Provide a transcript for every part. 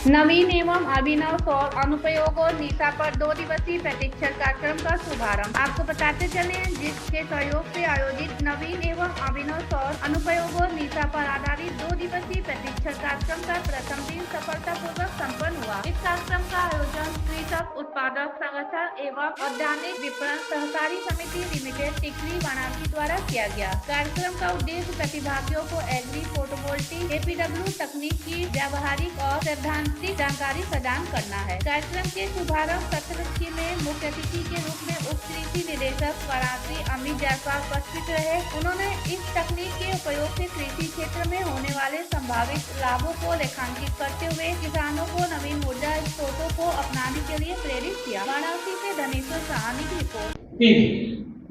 नवीन एवं अभिनव सौर अनुप्रयोगों निशा पर 2 दिवसीय प्रशिक्षण कार्यक्रम का शुभारंभ। आपको बताते चले जिसके सहयोग से आयोजित नवीन एवं अभिनव सौर अनुप्रयोगों निशा पर आधारित 2 दिवसीय प्रशिक्षण कार्यक्रम का प्रथम दिन सफलतापूर्वक संपन्न हुआ। इस कार्यक्रम का आयोजन कृषक उत्पादक संगठन एवं औद्यानिक विपणन सहकारी समिति लिमिटेड टिकरी वाराणसी द्वारा किया गया। कार्यक्रम का उद्देश्य प्रतिभागियों को एग्री फोटोवोल्टिक APW तकनीक की व्यावहारिक और सैद्धांतिक जानकारी प्रदान करना है। कार्यक्रम के शुभारंभ सत्र में मुख्य अतिथि के रूप में उप कृषि निदेशक वाराणसी अमित जायसवाल उपस्थित रहे। उन्होंने इस तकनीक के उपयोग से कृषि क्षेत्र में होने वाले संभावित लाभों को रेखांकित करते हुए किसानों को नवीन ऊर्जा स्रोतों को अपनाने के लिए प्रेरित किया। वाराणसी से धनेश्वर सहानी की रिपोर्ट।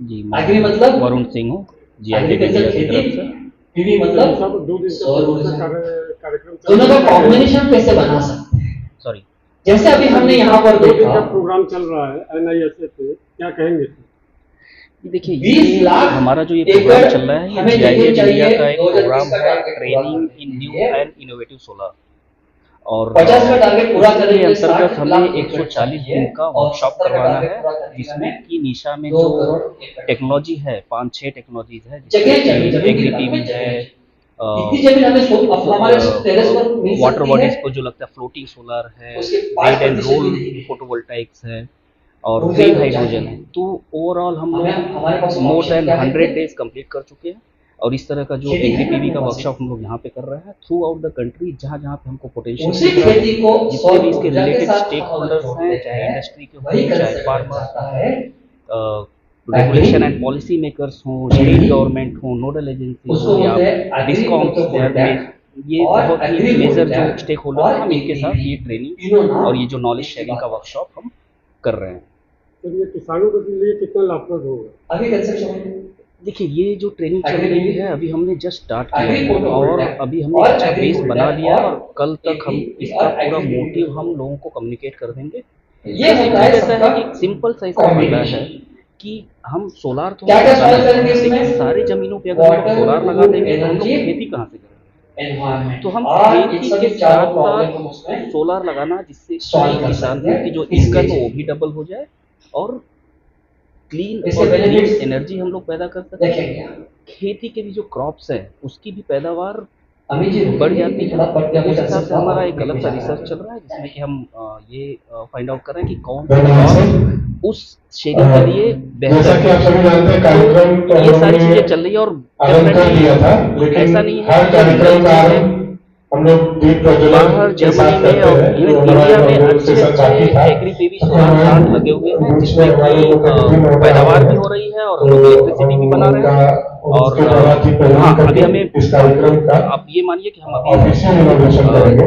जी, मैं मतलब वरुण सिंह हूँ एग्रीकल्चर की तरफ से। पीवी मतलब सौर ऊर्जा कार्यक्रम दोनों का कॉम्बिनेशन कैसे बना सकते हैं? सॉरी, जैसे अभी हमने यहाँ पर देखा प्रोग्राम चल रहा है NISA पे, क्या कहेंगे? देखिए, ये हमारा जो ये प्रोग्राम चल रहा है ये GIA इंडिया का एक प्रोग्राम है, training in new and innovative solar. और 50 का टारगेट पूरा करने के अंतर्गत हमें 140 दिन का वर्कशॉप करवाना है, जिसमें कि निशा में जो टेक्नोलॉजी है 5-6 टेक्नोलॉजीज है, जैसे एग्री PV है, वाटर बॉडीज को जो लगता है फ्लोटिंग सोलर है, रेड एंड रोल फोटोवोल्टाइक्स है और ग्रीन हाइड्रोजन है। तो ओवरऑल हम लोग मोर देन 100 डेज कंप्लीट कर चुके हैं। और इस तरह का जो एग्री PV का वर्कशॉप हम लोग यहाँ पे कर रहे हैं थ्रू आउट द कंट्री, जहाँ जहाँ पे हमको पोटेंशियल जितने भी इसके रिलेटेड स्टेक होल्डर्स हैं, चाहे इंडस्ट्री के हों, चाहे farmers, regulation and policy makers हों, स्टेट गवर्नमेंट हों, नोडल एजेंसी हो या डिस्कॉम्स, ये बहुत ही मेजर जो स्टेक होल्डर हैं, हम इनके साथ ये ट्रेनिंग और ये जो नॉलेज शेयरिंग का वर्कशॉप हम कर रहे हैं। तो ये किसानों के लिए कितना लाभप्रद होगा? अभी कंस्ट्रक्शन देखिए, ये जो ट्रेनिंग चल रही है अभी हमने जस्ट स्टार्ट किया है और अभी हमने अच्छा बेस बना लिया और कल तक हम इसका पूरा मोटिव हम लोगों को कम्युनिकेट कर देंगे। ये ऐसा है कि सिंपल सा इसका मुद्दा है कि हम सोलार तो लेकिन सारी जमीनों पे अगर हम सोलार लगा देंगे तो हम लोग खेती कहाँ से करेंगे? तो हम खेती के साथ साथ सोलार लगाना, जिससे कई किसानों की जो इनकम है वो भी डबल हो जाए और क्लीन और क्लीन एनर्जी हम लोग पैदा कर सकते हैं। खेती के भी जो क्रॉप्स है उसकी भी पैदावार बढ़ जाती है। उस हिसाब से हमारा एक अलग सा रिसर्च चल रहा है, जिसमें कि हम ये फाइंड आउट कर रहे हैं कि कौन सा क्रॉप उस शेडिंग के लिए बेहतर है। ये सारी चीजें चल रही है और ऐसा नहीं है हम लोग बाहर जर्मनी में और इंडिया में अच्छे एग्री PV सोलर प्लांट लगे हुए हैं, जिसमें कि पैदावार भी हो रही है और हम लोग इलेक्ट्रिसिटी भी बना रहे हैं। और हाँ, अभी हमें आप ये मानिए कि हम अभी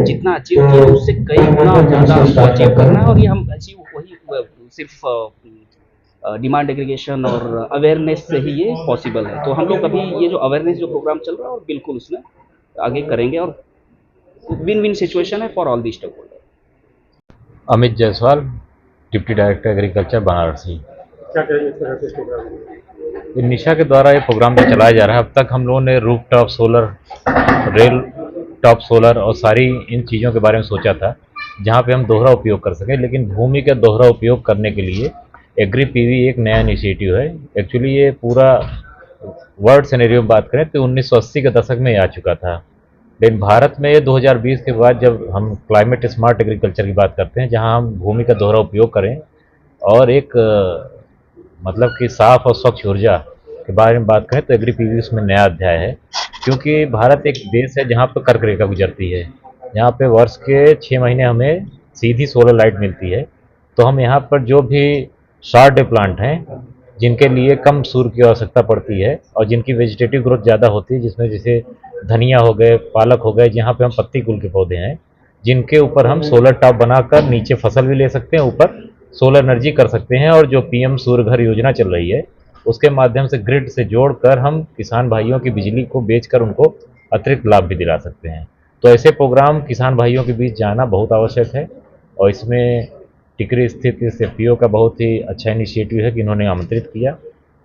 जितना अचीव किए उससे कई गुना ज़्यादा अचीव करना है। और ये हम अचीव वही सिर्फ डिमांड एग्रीगेशन और अवेयरनेस से ही ये पॉसिबल है। तो हम लोग अभी ये जो अवेयरनेस जो प्रोग्राम चल रहा है और बिल्कुल उसमें आगे करेंगे और विन विन सिचुएशन है for all the stakeholder. Amit Jaiswal, deputy director agriculture Varanasi. क्या कहेंगे इस तरह के प्रोग्राम? निशा के द्वारा ये प्रोग्राम जो चलाया जा रहा है, अब तक हम लोगों ने roof top solar, rail top solar और सारी इन चीज़ों के बारे में सोचा था जहाँ पे हम दोहरा उपयोग कर सकें। लेकिन भूमि का दोहरा उपयोग करने के लिए एग्री PV एक नया इनिशिएटिव है। एक्चुअली ये पूरा वर्ल्ड सिनेरियो में बात करें तो 1980 के दशक में आ चुका था, लेकिन भारत में 2020 के बाद जब हम क्लाइमेट स्मार्ट एग्रीकल्चर की बात करते हैं, जहां हम भूमि का दोहरा उपयोग करें और एक मतलब कि साफ और स्वच्छ ऊर्जा के बारे में बात करें, तो एग्री PV उसमें नया अध्याय है। क्योंकि भारत एक देश है जहां पर कर्क रेखा गुजरती है, यहाँ पे वर्ष के 6 महीने हमें सीधी सोलर लाइट मिलती है। तो हम यहाँ पर जो भी शॉर्ट डे प्लांट हैं, जिनके लिए कम सूर्य की आवश्यकता पड़ती है और जिनकी वेजिटेटिव ग्रोथ ज़्यादा होती है, जिसमें जैसे धनिया हो गए, पालक हो गए, जहाँ पे हम पत्ती कुल के पौधे हैं, जिनके ऊपर हम सोलर टॉप बनाकर नीचे फसल भी ले सकते हैं, ऊपर सोलर एनर्जी कर सकते हैं। और जो PM सूर्य घर योजना चल रही है उसके माध्यम से ग्रिड से जोड़कर हम किसान भाइयों की बिजली को बेचकर उनको अतिरिक्त लाभ भी दिला सकते हैं। तो ऐसे प्रोग्राम किसान भाइयों के बीच जाना बहुत आवश्यक है और इसमें टिकरी स्थित इस FPO का बहुत ही अच्छा इनिशिएटिव है कि इन्होंने आमंत्रित किया।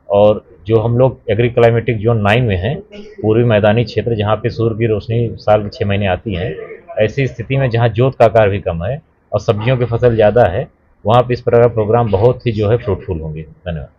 और जो हम लोग एग्री क्लाइमेटिक जोन 9 में हैं, पूर्वी मैदानी क्षेत्र जहाँ पे सूर्य की रोशनी साल के 6 महीने आती है, ऐसी स्थिति में जहाँ जोत का आकार भी कम है और सब्जियों की फसल ज़्यादा है, वहाँ पे इस प्रकार का प्रोग्राम बहुत ही जो है फ्रूटफुल होंगे। धन्यवाद।